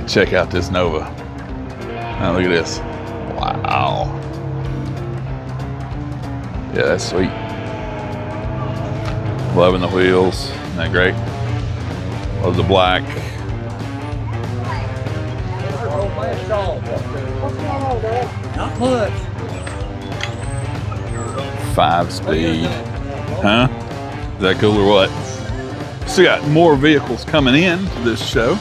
Check out this Nova. Now look at this. Wow. Yeah, that's sweet. Loving the wheels. Isn't that great? Love the black. Not much. 5-speed. Huh? Is that cool or what? Still got more vehicles coming in to this show.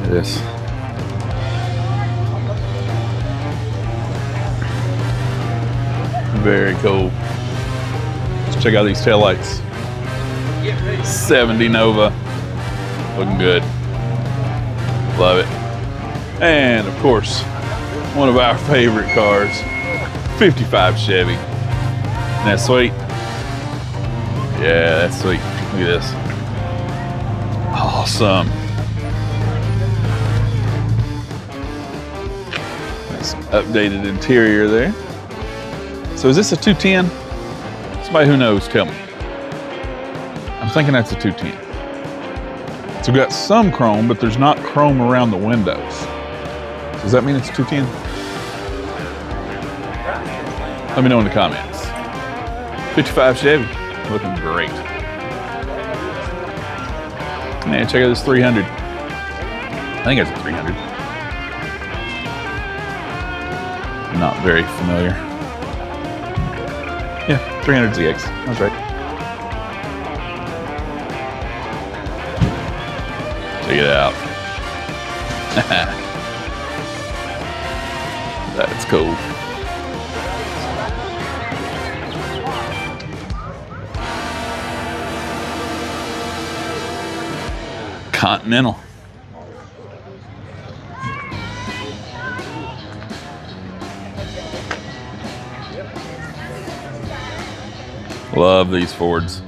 Yes. Very cool. Let's check out these taillights. 70 Nova. Looking good. Love it. And of course, one of our favorite cars, 55 Chevy. Isn't that sweet? Yeah, that's sweet. Look at this. Awesome. Nice updated interior there. So is this a 210? Somebody who knows, tell me. I'm thinking that's a 210. So we've got some chrome, but there's not chrome around the windows. So does that mean it's a 210? Let me know in the comments. 55 Chevy, looking great. Man, check out this 300. I think it's a 300. Not very familiar. Yeah, 300 ZX, that's right. Check it out. That's cool. Continental. Love these Fords.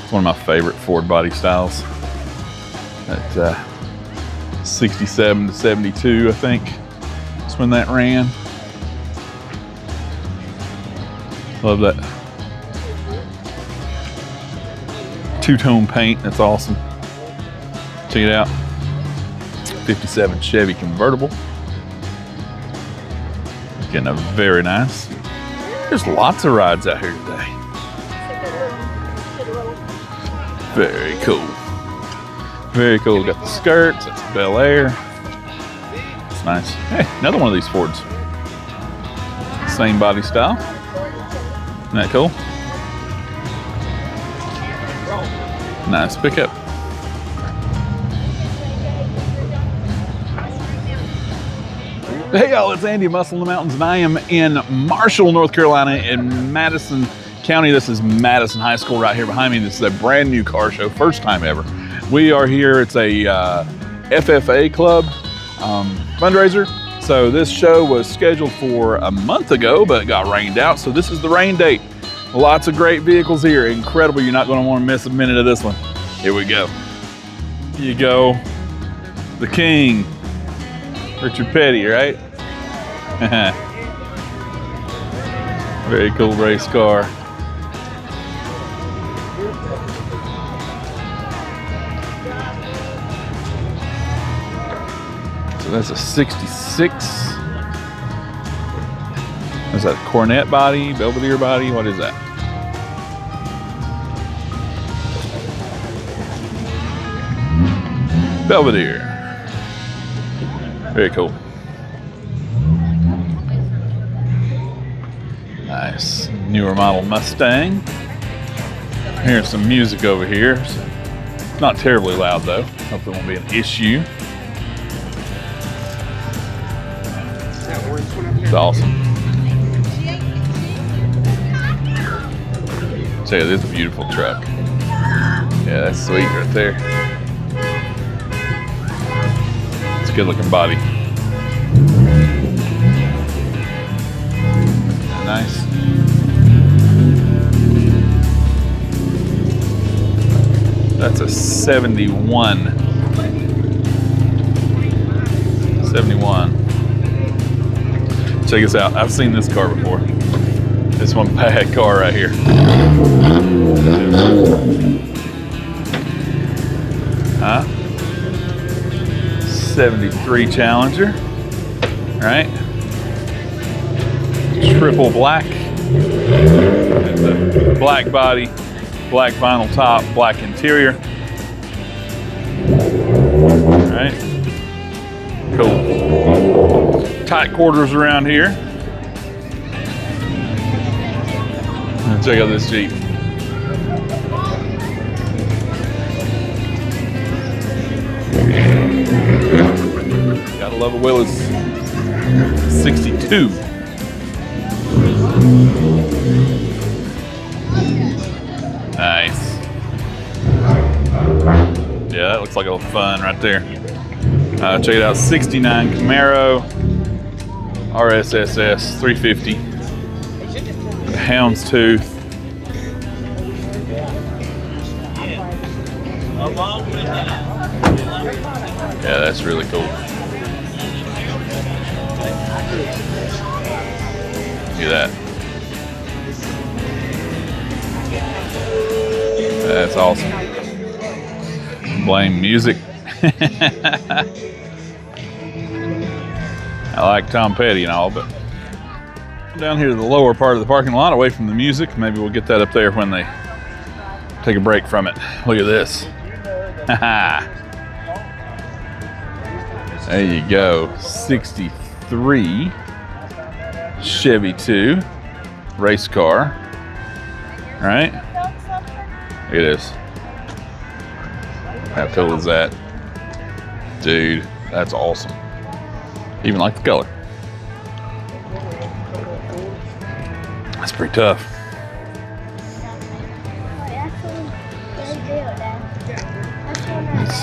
It's one of my favorite Ford body styles. That 67 to 72, I think. That's when that ran. Love that two-tone paint. That's awesome. Check it out. 57 Chevy convertible. Getting a very nice. There's lots of rides out here today. Very cool. Very cool. Got the skirts. That's Bel Air. It's nice. Hey, another one of these Fords. Same body style. Isn't that cool? Nice pickup. Hey y'all, it's Andy of Muscle in the Mountains, and I am in Marshall, North Carolina, in Madison County. This is Madison High School right here behind me. This is a brand new car show, first time ever. We are here, it's a FFA club fundraiser. So this show was scheduled for a month ago, but it got rained out. So this is the rain date. Lots of great vehicles here, incredible. You're not gonna wanna miss a minute of this one. Here we go. Here you go, the king. Richard Petty, right? Very cool race car. So that's a 66. Is that a Cornet body, Belvedere body? What is that? Belvedere. Very cool. Nice newer model Mustang. Hearing some music over here. Not terribly loud though. Hopefully it won't be an issue. It's awesome. Check out this beautiful truck. Yeah, that's sweet right there. Good looking body. Nice. That's a 71. 71. Check this out. I've seen this car before. This one bad car right here. Huh? 73 Challenger. Right? Triple black. The black body, black vinyl top, black interior. Right? Cool. Tight quarters around here. Check out this Jeep. Gotta love a Willis 62. Nice. Yeah, that looks like a little fun right there. Check it out, 69 Camaro RSSS 350. Houndstooth. Yeah, that's really cool. Look at that. That's awesome. Blame music. I like Tom Petty and all, but down here to the lower part of the parking lot, away from the music. Maybe we'll get that up there when they take a break from it. Look at this. There you go. 63 Chevy 2 race car. All right. Look at this. How cool is that? Dude, that's awesome. Even like the color. That's pretty tough.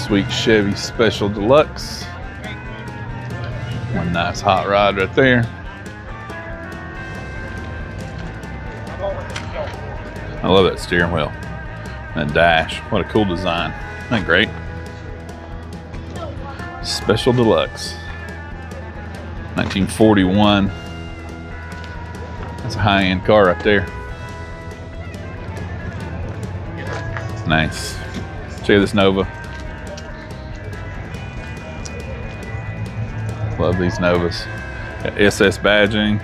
Sweet Chevy Special Deluxe. One nice hot rod right there. I love that steering wheel. That dash. What a cool design. Isn't that great? Special Deluxe. 1941. That's a high-end car right there. Nice. Check this Nova. Love these Novas. Got SS badging.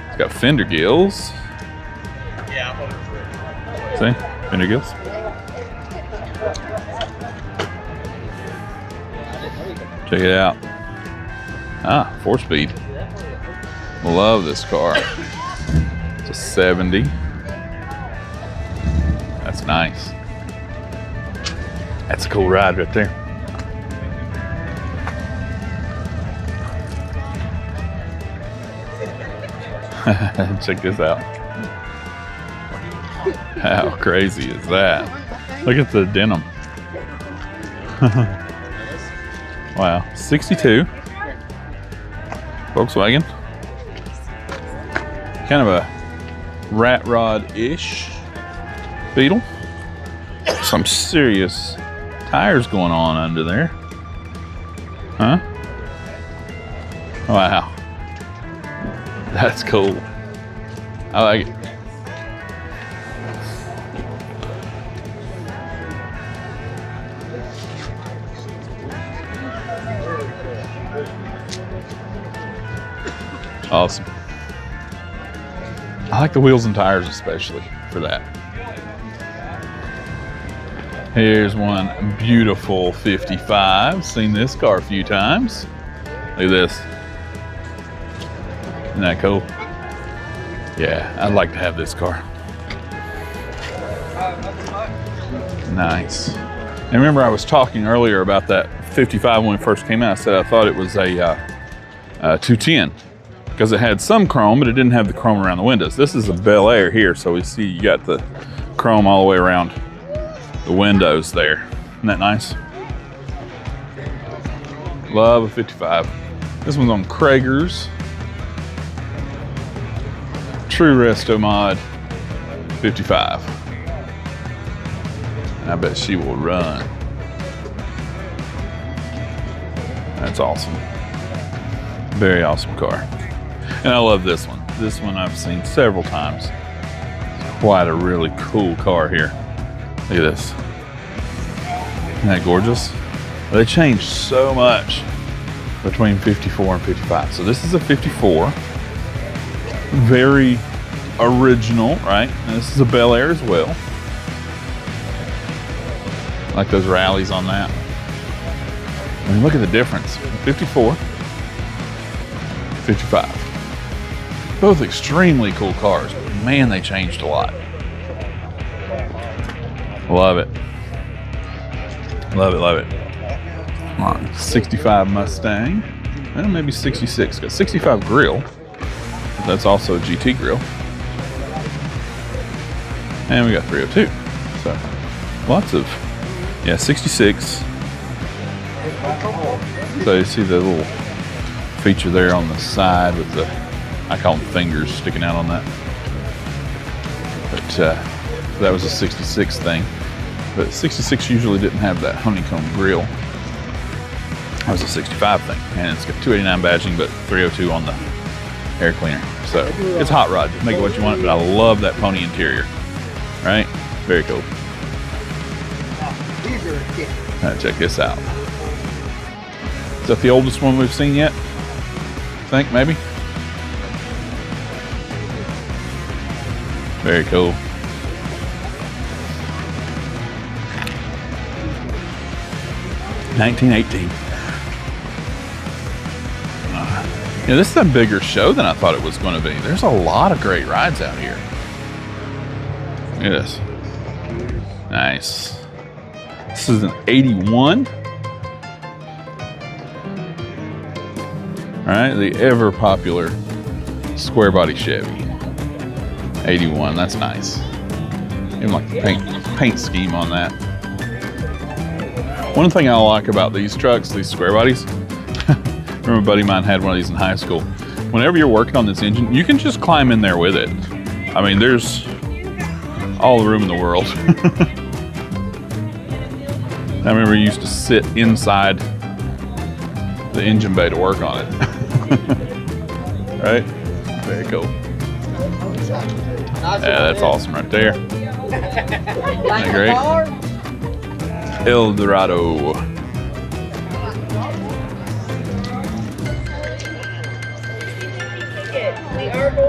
It's got fender gills. See? Fender gills. Check it out. Ah, 4-speed. Love this car. It's a 70. That's nice. That's a cool ride right there. Check this out. How crazy is that? Look at the denim. Wow, 62 Volkswagen. Kind of a rat rod-ish Beetle. Some serious tires going on under there. Huh? Wow. That's cool. I like it. Awesome. I like the wheels and tires especially for that. Here's one beautiful 55. Seen this car a few times. Look at this. Isn't that cool? Yeah, I'd like to have this car. Nice. And remember I was talking earlier about that 55 when it first came out. I said I thought it was a 210 because it had some chrome, but it didn't have the chrome around the windows. This is a Bel Air here, so we see you got the chrome all the way around the windows there. Isn't that nice? Love a 55. This one's on Krager's. True Resto Mod 55. I bet she will run. That's awesome. Very awesome car. And I love this one. This one I've seen several times. It's quite a really cool car here. Look at this. Isn't that gorgeous? They changed so much between 54 and 55. So this is a 54. Very original, right? And this is a Bel Air as well. Like those rallies on that. I mean, look at the difference. 54, 55. Both extremely cool cars, but man, they changed a lot. Love it. Love it, love it. Come on, 65 Mustang. Well, maybe 66. Got 65 grill. But that's also a GT grill. And we got 302. So lots of, yeah, 66. So you see the little feature there on the side with the, I call them fingers sticking out on that. But that was a 66 thing. But 66 usually didn't have that honeycomb grill. That was a 65 thing. And it's got 289 badging, but 302 on the air cleaner. So it's hot rod. Just make it what you want, but I love that pony interior. Right? Very cool. Check this out. Is that the oldest one we've seen yet? I think, maybe? Very cool. $19.18. Yeah, this is a bigger show than I thought it was going to be. There's a lot of great rides out here. Look at this. Nice. This is an 81. All right, the ever popular square body Chevy. 81, that's nice. Even like the paint scheme on that. One thing I like about these trucks, these square bodies, remember a buddy of mine had one of these in high school. Whenever you're working on this engine, you can just climb in there with it. I mean, there's all the room in the world. I remember you used to sit inside the engine bay to work on it. Right? Very cool. Yeah, that's awesome right there. Isn't that great? El Dorado.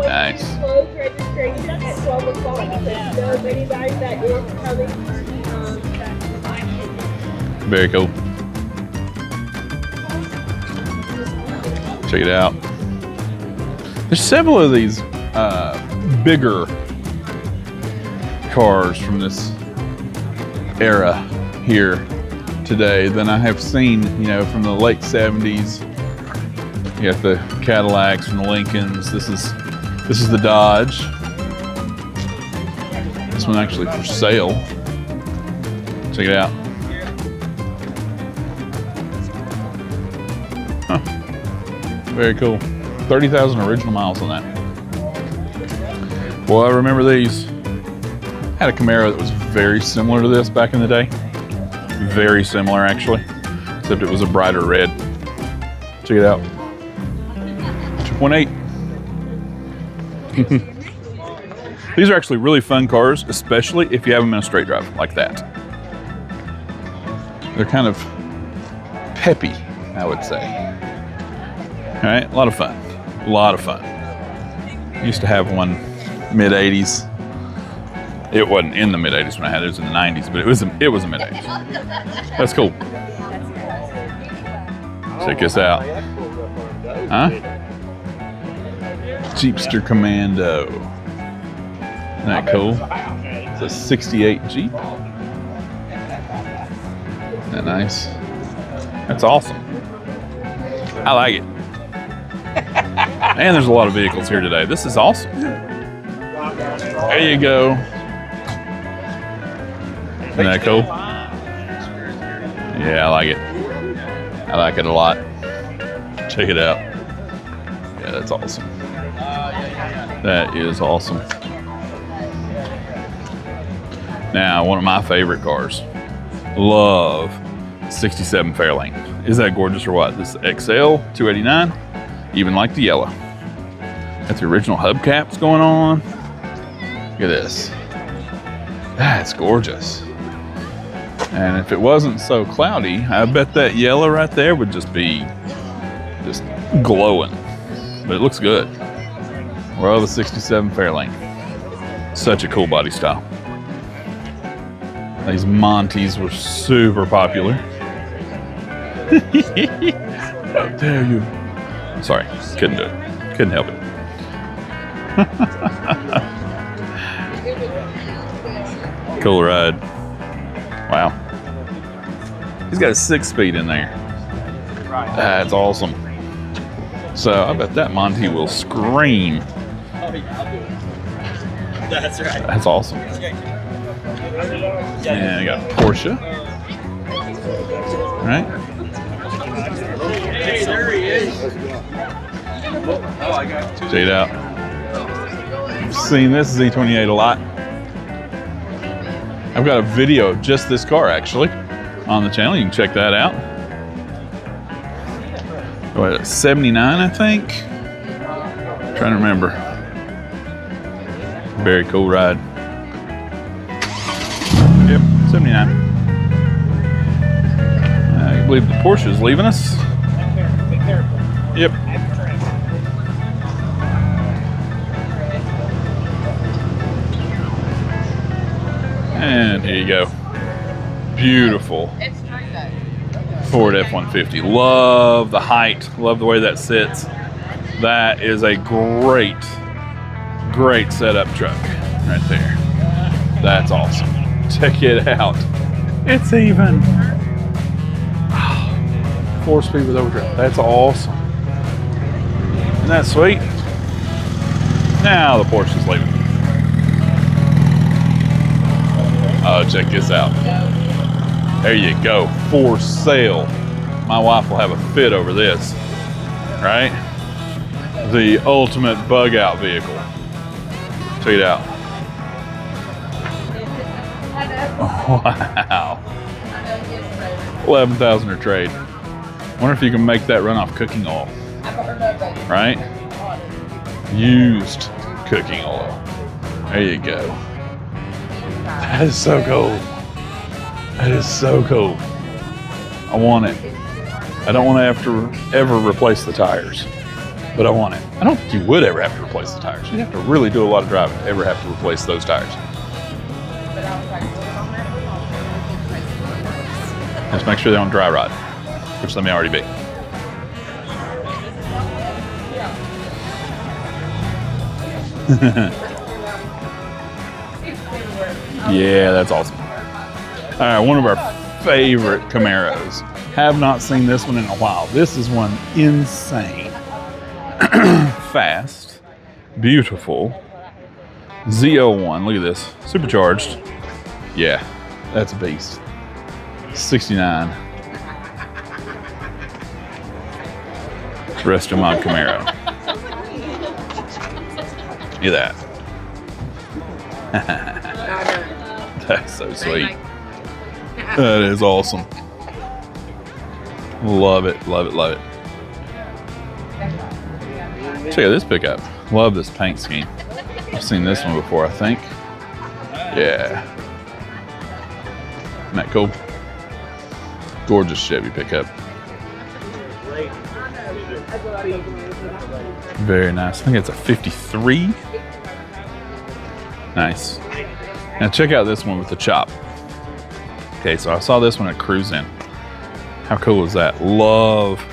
Nice. Very cool. Check it out. There's several of these bigger cars from this era here today than I have seen, you know, from the late 70s. You got the Cadillacs and the Lincolns. This is the Dodge. This one actually for sale. Check it out. Huh. Very cool. 30,000 original miles on that. Well, I remember these. I had a Camaro that was very similar to this back in the day. Very similar, actually, except it was a brighter red. Check it out. 2.8. These are actually really fun cars, especially if you have them in a straight drive like that. They're kind of peppy, I would say. All right, a lot of fun. A lot of fun. Used to have one mid-80s. It wasn't in the mid-80s when I had it. It was in the 90s, but it was a mid-80s. That's cool. Check this out. Huh? Jeepster Commando. Isn't that cool? It's a 68 Jeep. Isn't that nice? That's awesome. I like it. And there's a lot of vehicles here today. This is awesome. There you go. Isn't that cool? Yeah, I like it. I like it a lot. Check it out. Yeah, that's awesome. That is awesome. Now, one of my favorite cars. Love 67 Fairlane. Is that gorgeous or what? This is XL 289. Even like the yellow. Got the original hubcaps going on. Look at this. That's gorgeous. And if it wasn't so cloudy, I bet that yellow right there would just be just glowing. But it looks good. Well, the 67 Fairlane. Such a cool body style. These Montes were super popular. How dare you? Sorry, couldn't do it. Couldn't help it. Cool ride. Wow. He's got a 6-speed in there. That's awesome. So I bet that Monte will scream. That's right. That's awesome. And I got Porsche. Right? Hey, there he is. Check it out. I've seen this Z28 a lot. I've got a video of just this car actually on the channel. You can check that out. What, 79, I think? I'm trying to remember. Very cool ride. Yep, 79. I believe the Porsche is leaving us. Be careful. Yep. And here you go. Beautiful Ford F-150. Love the height. Love the way that sits. That is a great setup truck right there. That's awesome. Check it out. It's even 4-speed with overdrive. That's awesome. Isn't that sweet? Now the Porsche is leaving. Oh, check this out. There you go. For sale. My wife will have a fit over this. Right? The ultimate bug out vehicle. Check it out. Wow. 11,000 or trade. Wonder if you can make that run off cooking oil. Right? Used cooking oil. There you go. That is so cool. That is so cool. I want it. I don't want to have to ever replace the tires, but I want it. I don't think you would ever have to replace the tires. You'd have to really do a lot of driving to ever have to replace those tires. Just make sure they don't dry rot, which they may already be. Yeah, that's awesome. All right, one of our favorite Camaros. Have not seen this one in a while. This is one insane. Fast, beautiful. Z01, look at this. Supercharged. Yeah, that's a beast. 69. Resto Mod Camaro. Look at that. That's so sweet. That is awesome. Love it, love it, love it. Check out this pickup. Love this paint scheme. I've seen this one before, I think. Yeah. Isn't that cool? Gorgeous Chevy pickup. Very nice. I think it's a 53. Nice. Now check out this one with the chop. Okay, so I saw this one at Cruise In. How cool is that? Love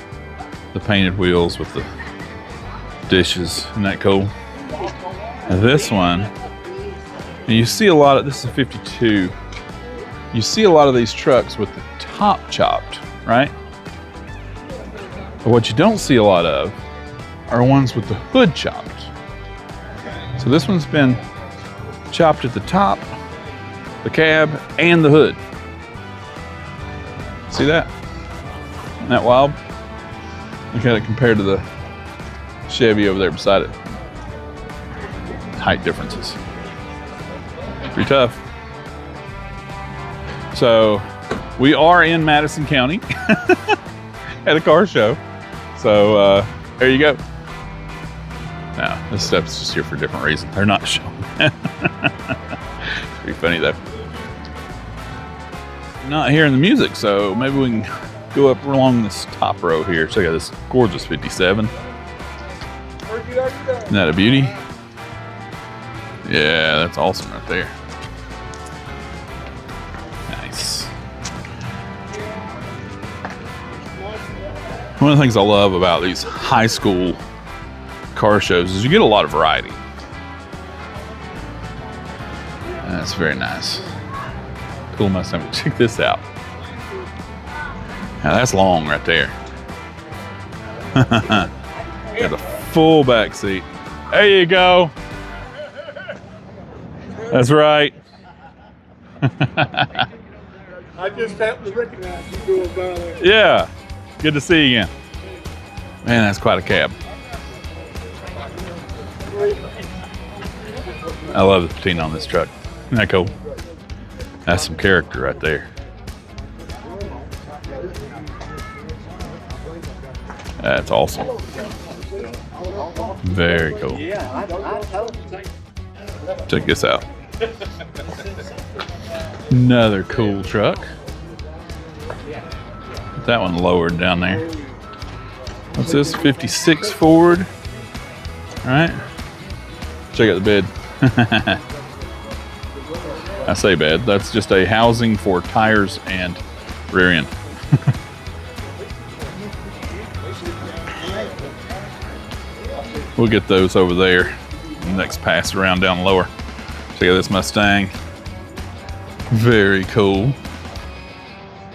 the painted wheels with the dishes. Isn't that cool? Now this one, and you see a lot of, this is a 52. You see a lot of these trucks with the top chopped, right? But what you don't see a lot of are ones with the hood chopped. So this one's been chopped at the top, the cab, and the hood. See that? Isn't that wild? Look at it compared to the Chevy over there beside it. Height differences. Pretty tough. So we are in Madison County at a car show. So there you go. Now, this stuff's just here for a different reason. They're not showing that. Pretty funny though. not hearing the music, so maybe we can go up along this top row here. Check out this gorgeous 57. Isn't that a beauty? Yeah, that's awesome right there. Nice. One of the things I love about these high school car shows is you get a lot of variety. That's very nice. Cool Mustang. Check this out. Now that's long right there. Got a full back seat. There you go. That's right. I just happened to recognize you going by there. Yeah. Good to see you again. Man, that's quite a cab. I love the patina on this truck. Isn't that cool? That's some character right there. That's awesome. Very cool. Check this out. Another cool truck. Put that one lowered down there. What's this? 56 Ford. All right. Check out the bed. I say bed. That's just a housing for tires and rear end. We'll get those over there. Next pass around down lower. Check out this Mustang. Very cool.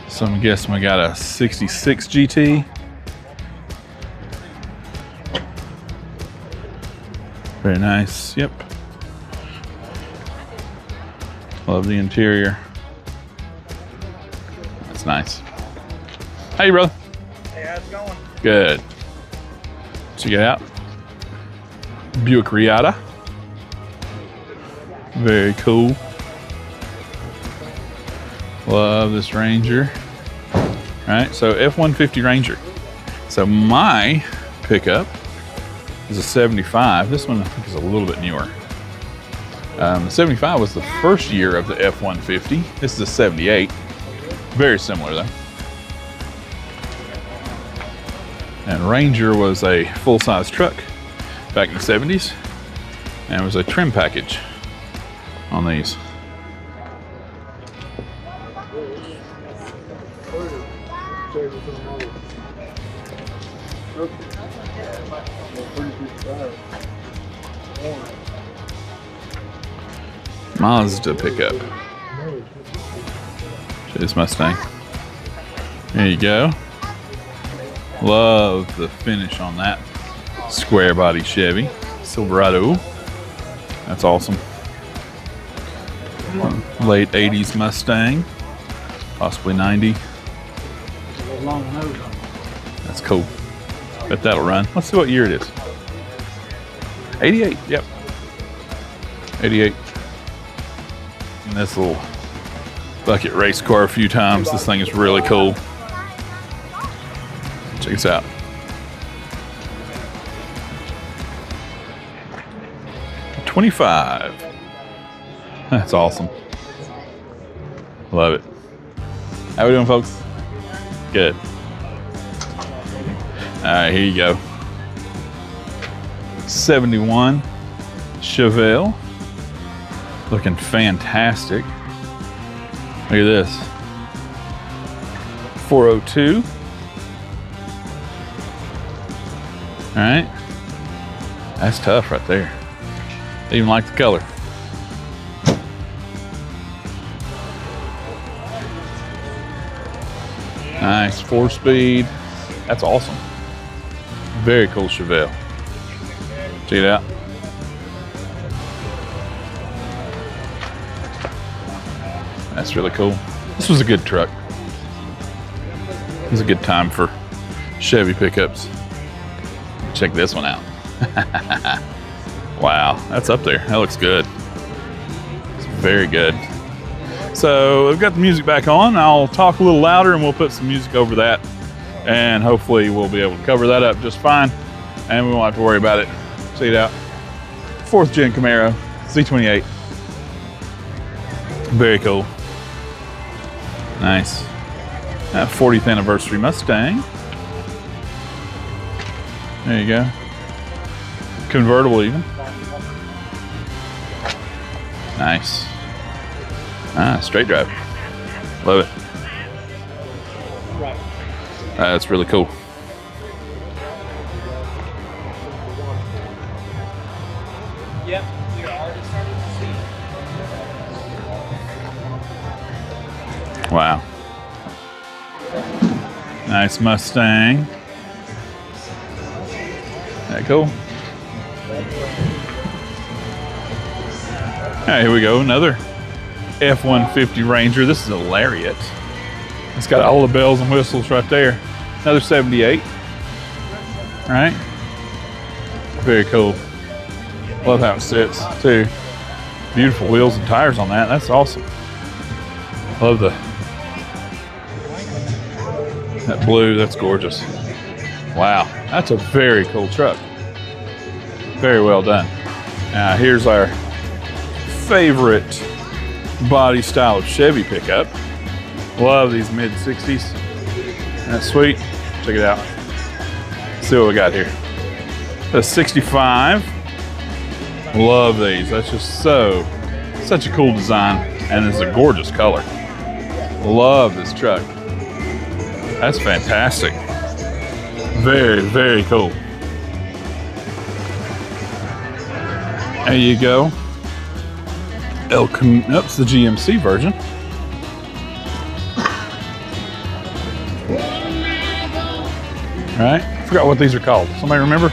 So I'm guessing we got a 66 GT. Very nice. Yep. Love the interior. That's nice. Hey, brother. Hey, how's it going? Good. Check it out. Buick Riata. Very cool. Love this Ranger. All right, so F-150 Ranger. So my pickup is a 75. This one I think is a little bit newer. The 75 was the first year of the F-150. This is a 78. Very similar though. And Ranger was a full-size truck back in the 70s. And it was a trim package on these. Mazda pickup. Show this Mustang. There you go. Love the finish on that square body Chevy Silverado. That's awesome. Late 80s Mustang, possibly 90. That's cool. Bet that'll run. Let's see what year it is. 88. Yep. 88. And this little bucket race car a few times. This thing is really cool. Check this out. $25. That's awesome. Love it. How we doing, folks? Good. All right, here you go. 71 Chevelle. Looking fantastic. Look at this. 402. All right. That's tough right there. I even like the color. Nice 4-speed. That's awesome. Very cool Chevelle. Check it out. That's really cool. This was a good truck. It was a good time for Chevy pickups. Check this one out. Wow, that's up there. That looks good. It's very good. So we've got the music back on. I'll talk a little louder and we'll put some music over that. And hopefully we'll be able to cover that up just fine. And we won't have to worry about it. Check it out. 4th gen Camaro, Z28. Very cool. Nice. That 40th anniversary Mustang. There you go. Convertible even. Nice. Ah, straight drive. Love it. That's really cool. Yep, we are already starting to see. Wow. Nice Mustang. That cool? All right, here we go. Another F-150 Ranger. This is a Lariat. It's got all the bells and whistles right there. Another 78. All right. Very cool. Love how it sits too. Beautiful wheels and tires on that. That's awesome. Love that blue. That's gorgeous. Wow, that's a very cool truck. Very well done. Now here's our favorite body style Chevy pickup. Love these mid 60s. That's sweet. Check it out. See what we got here. The 65. Love these. That's just such a cool design, and it's a gorgeous color. Love this truck. That's fantastic. Very, very cool. There you go. That's the GMC version. All right, forgot what these are called. Somebody remember?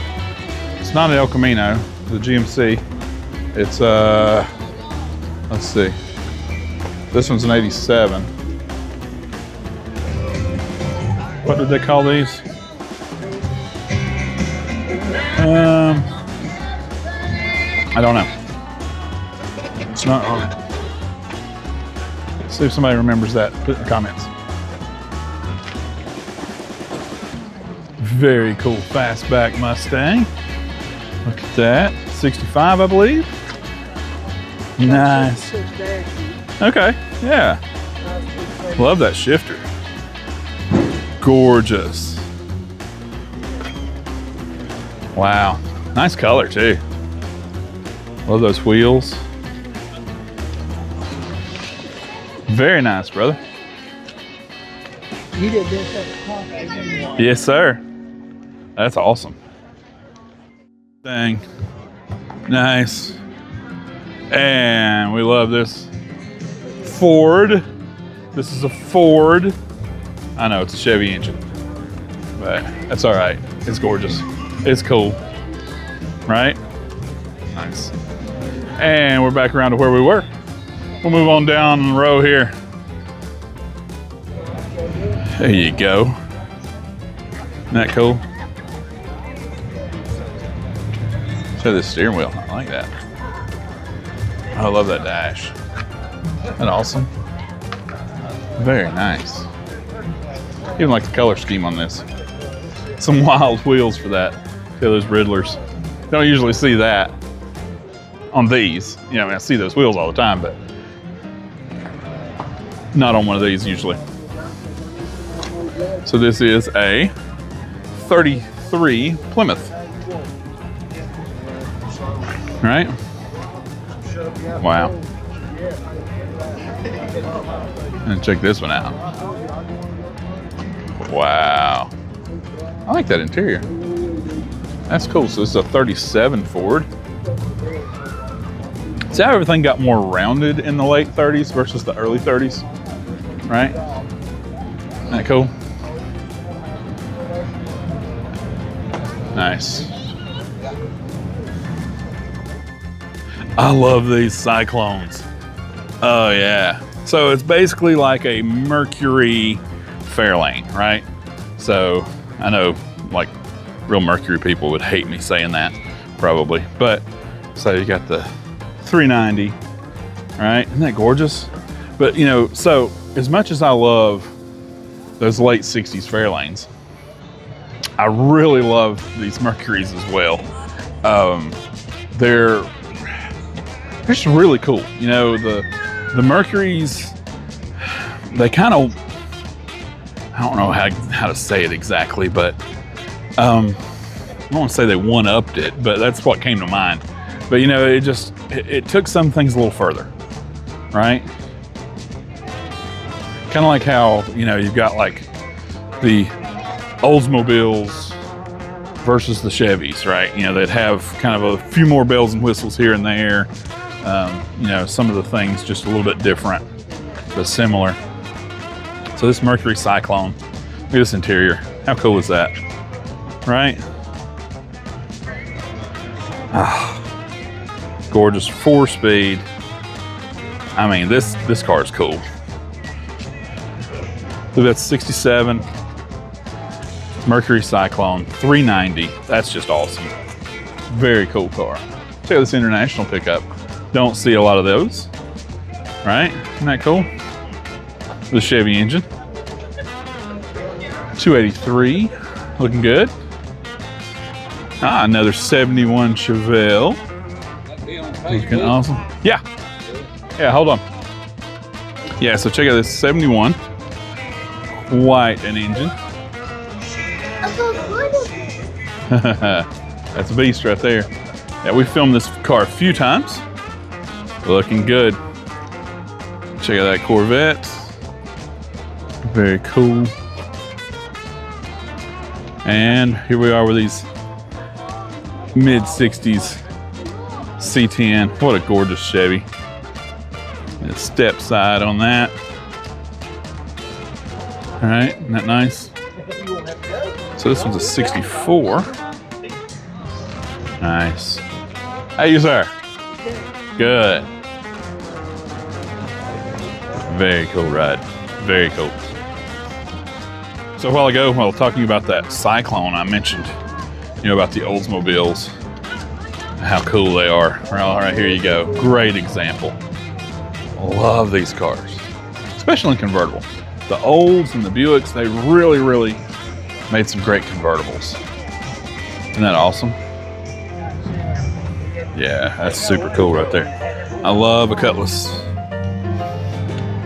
It's not an El Camino, the GMC. It's let's see. This one's an 87. What did they call these? I don't know. It's not on. See if somebody remembers that. Put it in the comments. Very cool fastback Mustang. Look at that. 65, I believe. Nice. Okay, yeah. Love that shifter. Gorgeous. Wow. Nice color too. Love those wheels. Very nice, brother. You did this at the top, didn't you? Yes, sir. That's awesome. Dang. Nice. And we love this Ford. This is a Ford. I know it's a Chevy engine, but that's all right. It's gorgeous. It's cool, right? Nice. And we're back around to where we were. We'll move on down the row here. There you go. Isn't that cool? Show this steering wheel. I like that. I love that dash. Isn't that awesome? Very nice. Even like the color scheme on this. Some wild wheels for that. See those Riddlers. Don't usually see that on these. You know, I mean, I see those wheels all the time, but not on one of these usually. So this is a 33 Plymouth. Right? Wow. And check this one out. Wow. I like that interior. That's cool. So this is a 37 Ford. See how everything got more rounded in the late 30s versus the early 30s? Right? Isn't that cool? Nice. I love these Cyclones. Oh yeah. So it's basically like a Mercury Fairlane, right? So I know like real Mercury people would hate me saying that probably, but so you got the 390, right? Isn't that gorgeous? But you know, so as much as I love those late 60s Fairlanes, I really love these Mercuries as well. They're just really cool. You know, the Mercuries, they kind of, I don't know how to say it exactly, but I don't want to say they one-upped it, but that's what came to mind. But you know, it took some things a little further, right? Kind of like how, you know, you've got like the Oldsmobiles versus the Chevys, right? You know, they'd have kind of a few more bells and whistles here and there. You know, some of the things just a little bit different, but similar. So this Mercury Cyclone, look at this interior. How cool is that, right? Gorgeous 4-speed. I mean, this car is cool. Look, that's 67 Mercury Cyclone 390. That's just awesome. Very cool car. Check out this international pickup. Don't see a lot of those, right? Isn't that cool? The Chevy engine. 283, looking good. Another 71 Chevelle. Looking awesome. Yeah, hold on. Yeah, so check out this 71. White an engine. That's a beast right there. Yeah, we filmed this car a few times. Looking good. Check out that Corvette. Very cool. And here we are with these mid-60s C10. What a gorgeous Chevy. And a step side on that. All right, isn't that nice? So this one's a 64. Nice. How you, sir? Good. Very cool ride. Very cool. So a while ago, while talking about that Cyclone, I mentioned, you know, about the Oldsmobiles, how cool they are. Well, right here you go. Great example. Love these cars, especially in convertible. The Olds and the Buicks, they really, really made some great convertibles. Isn't that awesome? Yeah, that's super cool right there. I love a Cutlass.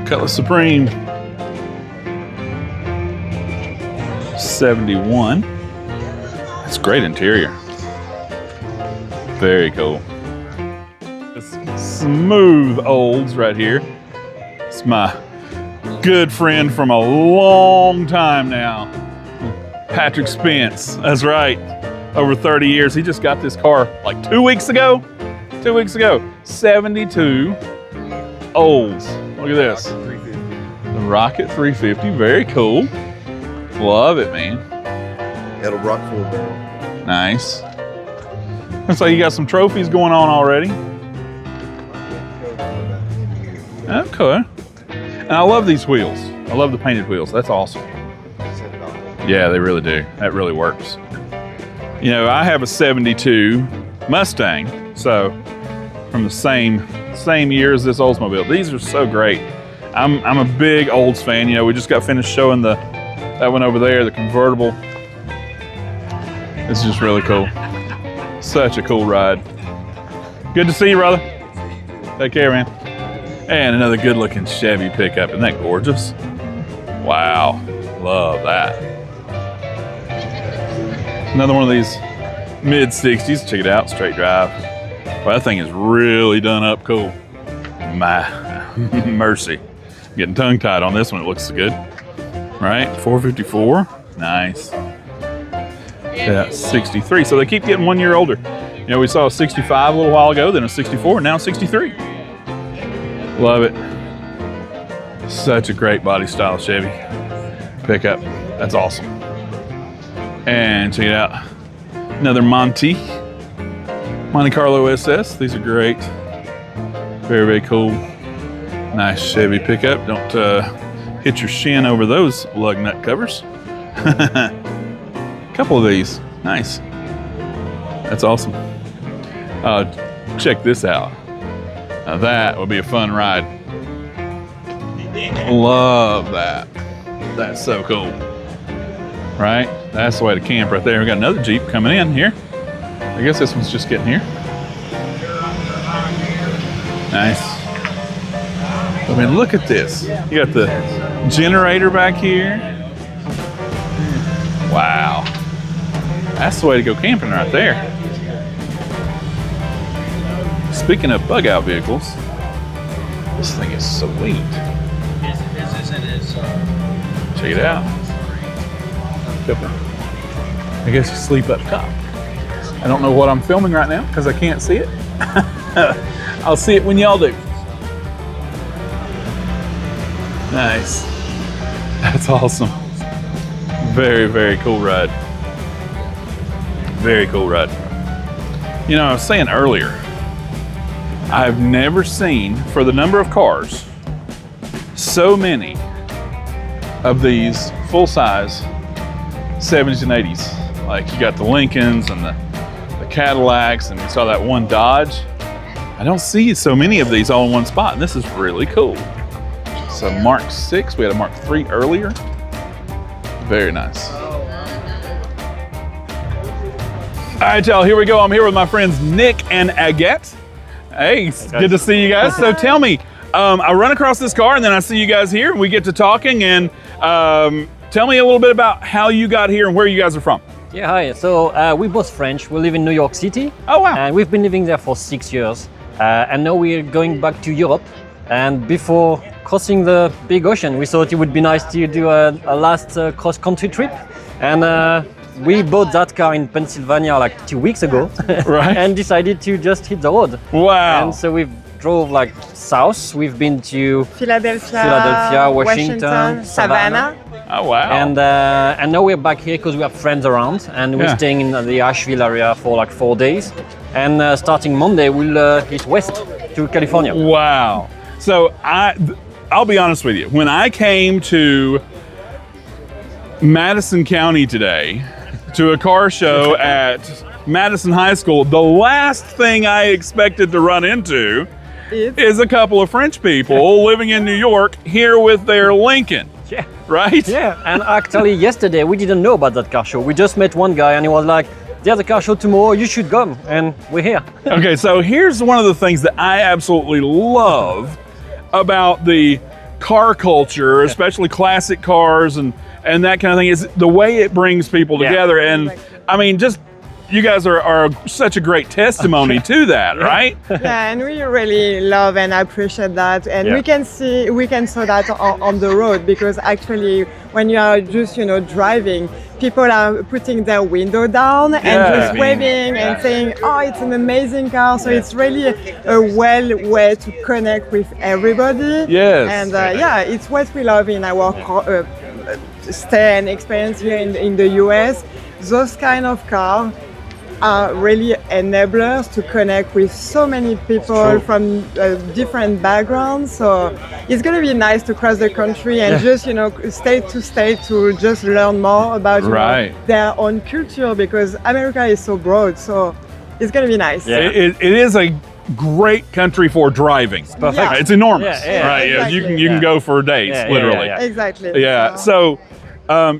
Cutlass Supreme. 71. That's great interior. Very cool. This smooth Olds right here. It's my good friend from a long time now. Patrick Spence. That's right. Over 30 years. He just got this car like 2 weeks ago. 2 weeks ago. 72 Olds. Look at this. The Rocket 350. Very cool. Love it, man. It'll rock full barrel. Nice. Looks like you got some trophies going on already. Okay. And I love these wheels. I love the painted wheels. That's awesome. Yeah, they really do. That really works. You know, I have a 72 Mustang, so from the same year as this Oldsmobile. These are so great. I'm a big Olds fan. You know, we just got finished showing that one over there, the convertible. It's just really cool. Such a cool ride. Good to see you, brother. Take care, man. And another good looking Chevy pickup. Isn't that gorgeous? Wow, love that. Another one of these mid-60s. Check it out, straight drive. Well, that thing is really done up cool. My mercy. Getting tongue-tied on this one, it looks good. Right, 454, nice. Yeah, 63, so they keep getting 1 year older. You know, we saw a 65 a little while ago, then a 64, now 63. Love it. Such a great body style Chevy pickup. That's awesome. And check it out. Another Monte Carlo SS. These are great. Very, very cool. Nice Chevy pickup. Don't hit your shin over those lug nut covers. Couple of these. Nice. That's awesome. Check this out. Now that would be a fun ride. Love that. That's so cool. Right? That's the way to camp right there. We got another Jeep coming in here. I guess this one's just getting here. Nice. I mean, look at this. You got the generator back here. Wow. That's the way to go camping right there. Speaking of bug out vehicles, this thing is sweet. Check it out. I guess you sleep up top. I don't know what I'm filming right now because I can't see it. I'll see it when y'all do. Nice. That's awesome. Very, very cool ride. Very cool ride. You know, I was saying earlier, I've never seen, for the number of cars, so many of these full-size 70s and 80s. Like you got the Lincolns and the Cadillacs, and you saw that one Dodge. I don't see so many of these all in one spot, and this is really cool. So Mark 6, we had a Mark 3 earlier. Very nice. All right, y'all, here we go. I'm here with my friends Nick and Agathe. Hey, it's good to see you guys. So tell me, I run across this car and then I see you guys here and we get to talking, and tell me a little bit about how you got here and where you guys are from. Yeah, hi. So we're both French. We live in New York City. Oh, wow. And we've been living there for 6 years. And now we're going back to Europe. And before crossing the big ocean, we thought it would be nice to do a last cross-country trip. And we bought that car in Pennsylvania like 2 weeks ago. Right. And decided to just hit the road. Wow. And so we've drove like south. We've been to Philadelphia, Washington, Savannah. Oh, wow. And now we're back here because we have friends around, and we're staying in the Asheville area for like 4 days. And starting Monday, we'll hit west to California. Wow. So I'll be honest with you. When I came to Madison County today to a car show at Madison High School, the last thing I expected to run into is a couple of French people living in New York here with their Lincoln. Yeah. Right? Yeah. And actually, yesterday we didn't know about that car show. We just met one guy, and he was like, "There's a car show tomorrow. You should come." And we're here. Okay, so here's one of the things that I absolutely love about the car culture, especially classic cars and that kind of thing, is the way it brings people together. And I mean, just you guys are such a great testimony to that, right? Yeah, and we really love and appreciate that. And we can saw that on the road, because actually when you are just, driving, people are putting their window down and just waving and saying, "Oh, it's an amazing car." So it's really a way to connect with everybody. Yes. And it's what we love in our stay and experience here in the US. Those kind of cars are really enablers to connect with so many people from different backgrounds. So it's going to be nice to cross the country and just, state to state, to just learn more about their own culture, because America is so broad. So it's going to be nice. Yeah. It is a great country for driving. It's perfect. Yeah. It's enormous. Right? Exactly. You can go for days, literally. Exactly. Yeah. So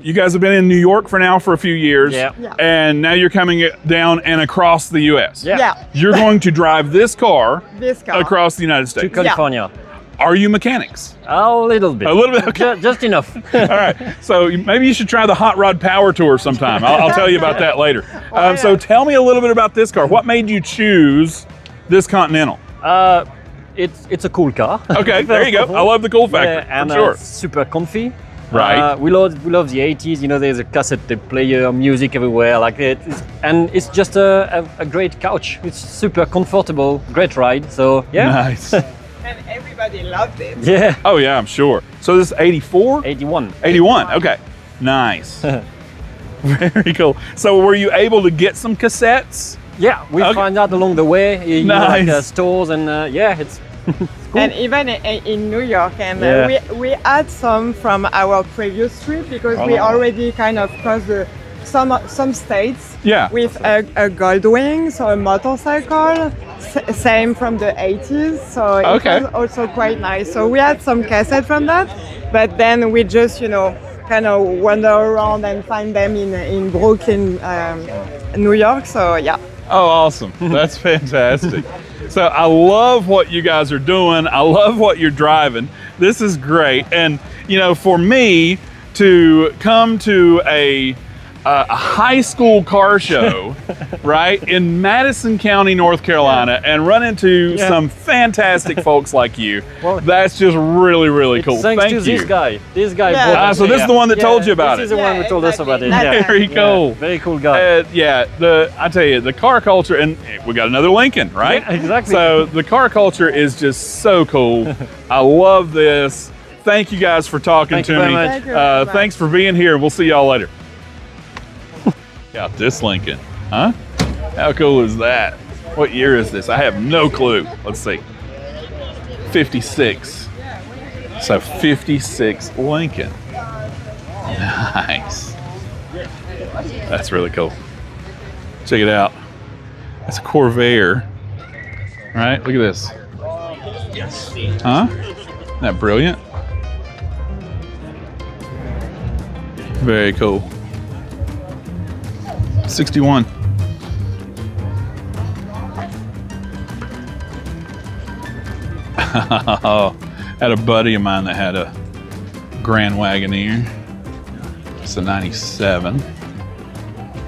you guys have been in New York for a few years, and now you're coming down and across the U.S. Yeah. You're going to drive this car across the United To States. California. Are you mechanics? A little bit. A little bit? Okay. Just enough. All right. So maybe you should try the Hot Rod Power Tour sometime. I'll tell you about that later. So tell me a little bit about this car. What made you choose this Continental? It's a cool car. Okay, there you go. I love the cool factor, and for sure. Super comfy. Right. We love the 80s. There's a cassette tape player, music everywhere, like it. And it's just a great couch. It's super comfortable, great ride. So Nice. And everybody loved it. Yeah. Oh yeah, I'm sure. So this is 84? 81. 81. Okay. Nice. Very cool. So were you able to get some cassettes? Yeah, we find out along the way. Nice. Stores and it's. Cool. And even in New York, and we had some from our previous trip, because we already kind of crossed some states with a Goldwing, so a motorcycle, same from the 80s, so it was also quite nice. So we had some cassette from that, but then we just kind of wander around and find them in Brooklyn, New York. So yeah. Oh, awesome. That's fantastic. So I love what you guys are doing. I love what you're driving. This is great. And, you know, for me to come to a high school car show, right, in Madison County, North Carolina, and run into some fantastic folks like you. Well, that's just really, really cool. Thanks Thank to you. this guy. This guy Yeah. brought us So this is here. the one that told you about This is it. the one who told us about it. exactly. Yeah. Very cool. Very cool guy. Yeah, I tell you, the car culture, and we got another Lincoln, right? Yeah, exactly. So the car culture is just so cool. I love this. Thank you guys for talking Thank to you very me. much. Thank you very much. Thanks for being here. We'll see y'all later. Got this Lincoln, huh? How cool is that? What year is this? I have no clue. Let's see. 56. So 56 Lincoln. Nice. That's really cool. Check it out. That's a Corvair. Right? Look at this. Huh? Isn't that brilliant? Very cool. 61. Had a buddy of mine that had a Grand Wagoneer. It's a 97.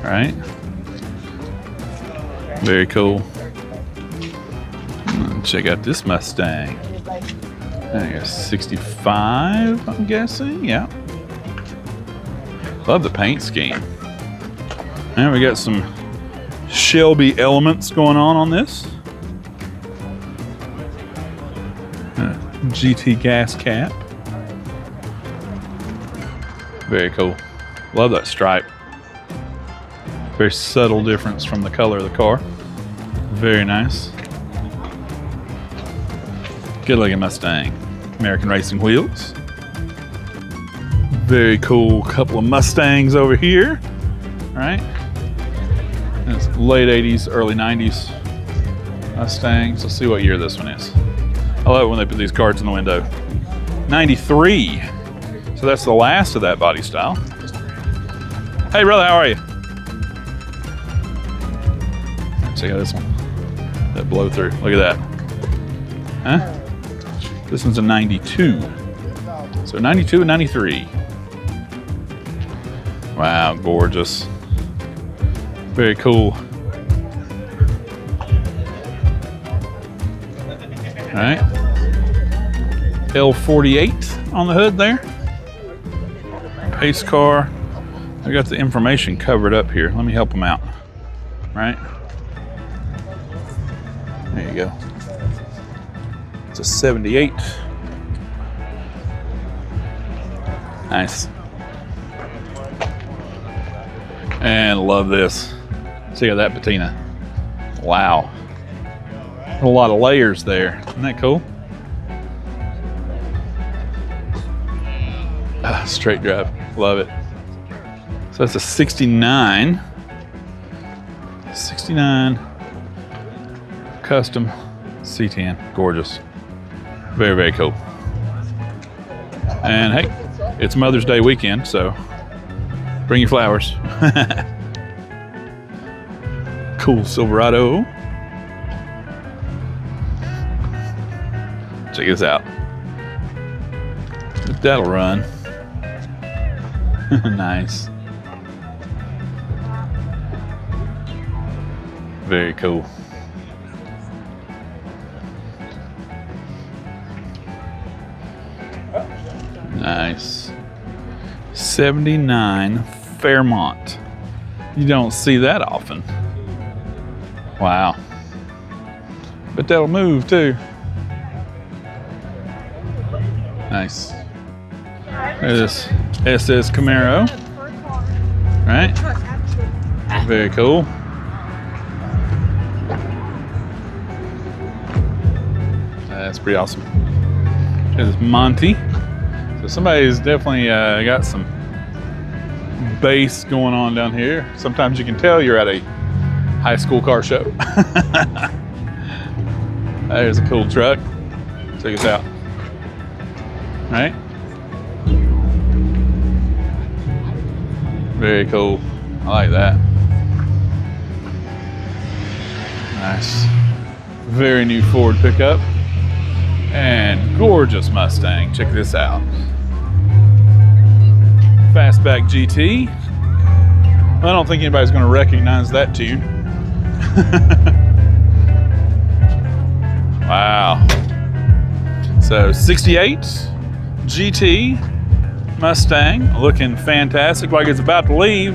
Right? Very cool. Check out this Mustang. I guess 65, I'm guessing. Yeah. Love the paint scheme. And we got some Shelby elements going on this. GT gas cap. Very cool. Love that stripe. Very subtle difference from the color of the car. Very nice. Good looking Mustang. American Racing wheels. Very cool couple of Mustangs over here. Right? It's late 80s, early 90s Mustangs. Let's see what year this one is. I love it when they put these cards in the window. 93. So that's the last of that body style. Hey brother, how are you? Check out this one. That blow through. Look at that. Huh? This one's a 92. So 92 and 93. Wow, gorgeous. Very cool. All right. L48 on the hood there. Pace car. I got the information covered up here. Let me help them out. Right. There you go. It's a 78. Nice. And love this. Check out that patina. Wow. A lot of layers there. Isn't that cool? Straight drive. Love it. So that's a 69. 69 custom C10. Gorgeous. Very, very cool. And hey, it's Mother's Day weekend, so bring your flowers. Cool Silverado. Check this out. That'll run. Nice. Very cool. Nice. 79 Fairmont. You don't see that often. Wow. But that'll move too. Nice. There's this SS Camaro. Right? Very cool. That's pretty awesome. There's Monty. So somebody's definitely got some bass going on down here. Sometimes you can tell you're at a high school car show. There's a cool truck. Check this out. Right? Very cool. I like that. Nice. Very new Ford pickup. And gorgeous Mustang. Check this out. Fastback GT. I don't think anybody's going to recognize that tune. Wow. So 68 GT Mustang, looking fantastic like it's about to leave.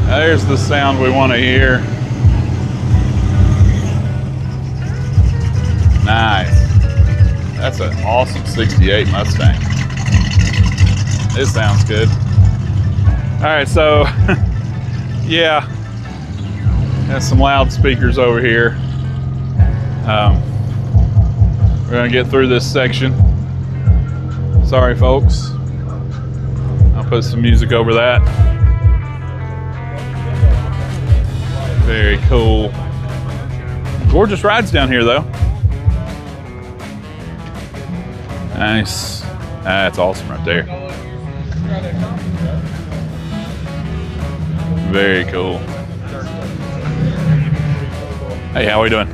There's the sound we want to hear. Nice. That's an awesome 68 Mustang. This sounds good. All right, so yeah, has some loudspeakers over here. We're gonna get through this section. Sorry, folks. I'll put some music over that. Very cool. Gorgeous rides down here, though. Nice. That's awesome right there. Very cool. Hey, how are we doing?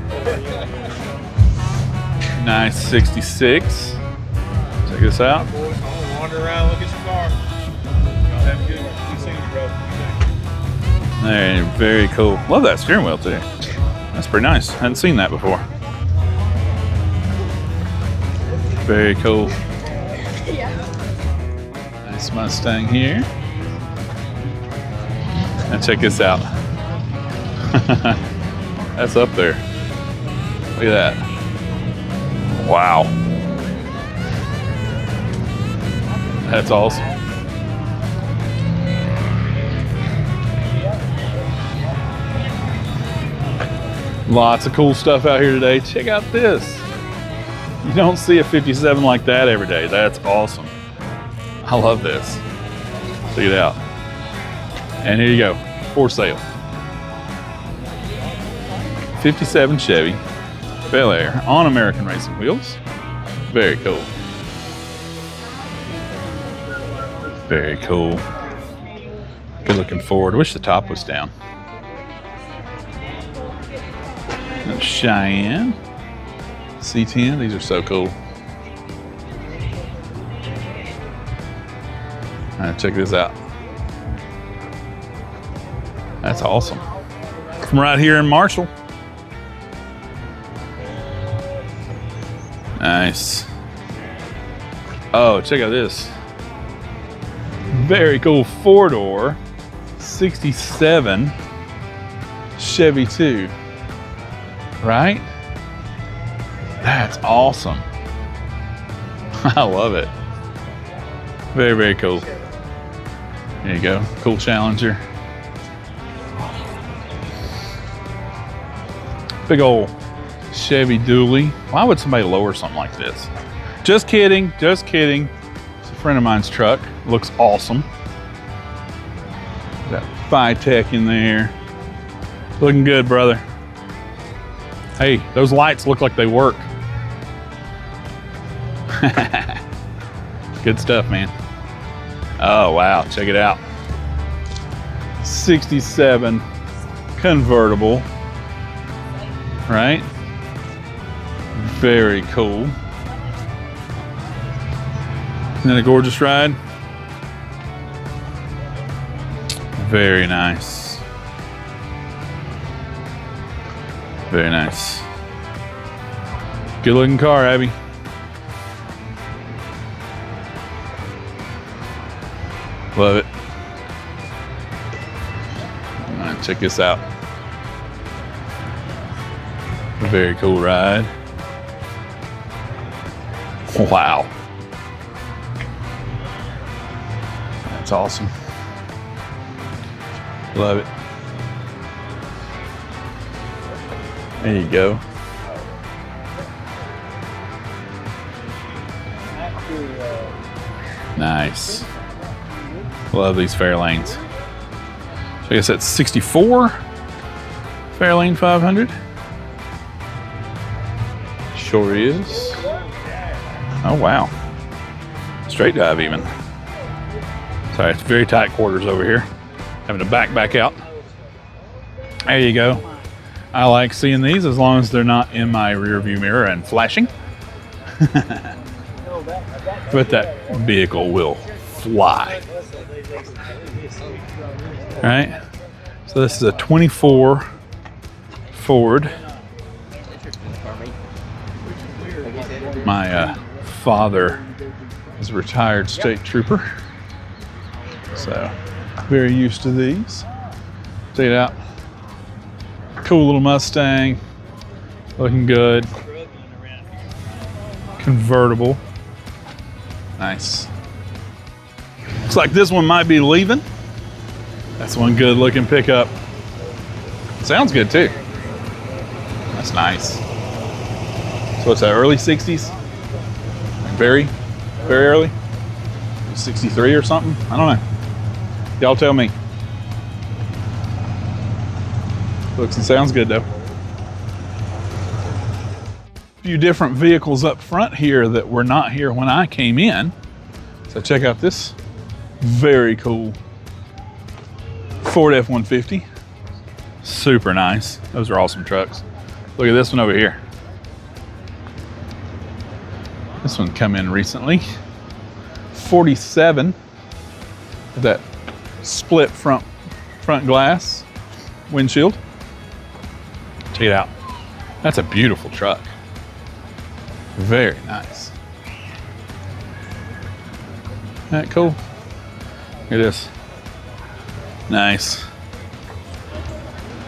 Nice 66. Check this out. Wander around, look at your car. Y'all have a good scenes, bro. There, very cool. Love that steering wheel too. That's pretty nice. Hadn't seen that before. Very cool. Nice Mustang here. And check this out. That's up there. Look at that. Wow. That's awesome. Lots of cool stuff out here today. Check out this. You don't see a 57 like that every day. That's awesome. I love this. Check it out. And here you go, for sale. 57 Chevy Bel Air on American racing wheels. Very cool. Very cool. Good looking Ford. I wish the top was down. And Cheyenne C10. These are so cool. All right, check this out. That's awesome. From right here in Marshall. Nice. Oh, check out this. Very cool 4-door 67 Chevy 2. Right? That's awesome. I love it. Very, very cool. There you go. Cool Challenger. Big old Chevy dually. Why would somebody lower something like this? Just kidding, just kidding. It's a friend of mine's truck. Looks awesome. Got Phi-Tech in there. Looking good, brother. Hey, those lights look like they work. Good stuff, man. Oh, wow, check it out. 67 convertible. Right? Very cool. Isn't that a gorgeous ride? Very nice. Very nice. Good looking car, Abby. Love it. All right, check this out. Very cool ride. Wow. That's awesome. Love it. There you go. Nice. Love these Fairlanes. So I guess that's 64 Fairlane 500. Sure is. Oh, wow. Straight dive even. Sorry, it's very tight quarters over here. Having to back out. There you go. I like seeing these as long as they're not in my rear view mirror and flashing. But that vehicle will fly. All right, so this is a 24 Ford. My father is a retired state trooper, so very used to these. Check it out. Cool little Mustang, looking good. Convertible, nice. Looks like this one might be leaving. That's one good looking pickup. Sounds good too. That's nice. So it's that early 60s? Very, very early? 63 or something? I don't know. Y'all tell me. Looks and sounds good though. A few different vehicles up front here that were not here when I came in. So check out this very cool Ford F-150. Super nice. Those are awesome trucks. Look at this one over here. This one come in recently. 47 with that split front glass windshield. Check it out. That's a beautiful truck. Very nice. Isn't that cool? Look at this. Nice.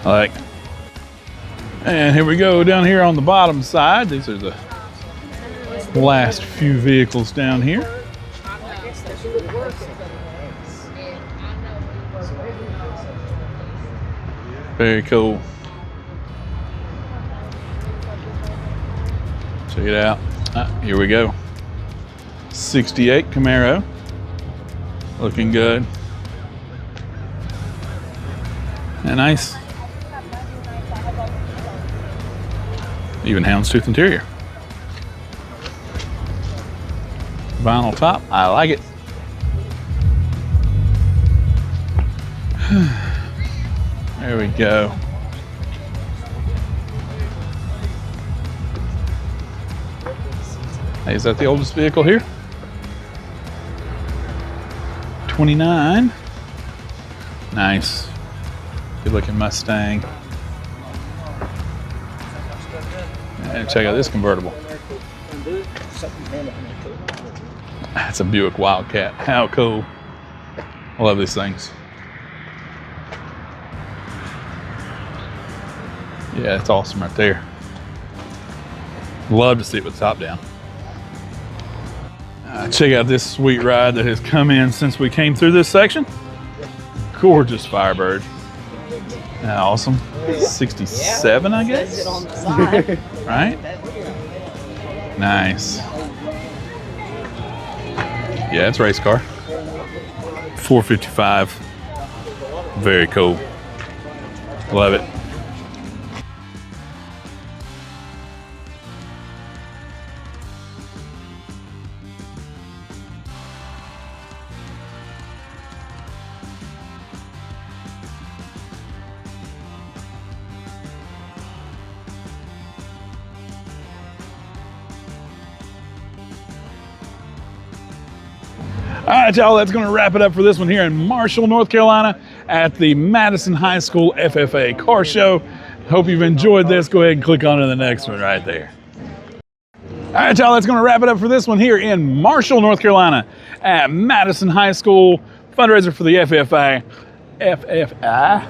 I like. And here we go down here on the bottom side. These are the last few vehicles down here. Very cool. Check it out. Here we go. 68 Camaro. Looking good. And nice. Even houndstooth interior. Vinyl top. I like it. There we go. Hey, is that the oldest vehicle here? 29. Nice. Good looking Mustang. And check out this convertible. That's a Buick Wildcat. How cool. I love these things. Yeah, that's awesome right there. Love to see it with the top down. Check out this sweet ride that has come in since we came through this section. Gorgeous Firebird. Awesome. 67, I guess. Right? Nice. Yeah, it's a race car. 455. Very cool. Love it. All right, y'all, that's going to wrap it up for this one here in Marshall, North Carolina at the Madison High School FFA Car Show. Hope you've enjoyed this. Go ahead and click on to the next one right there. All right, y'all, that's going to wrap it up for this one here in Marshall, North Carolina at Madison High School fundraiser for the FFA. FFA.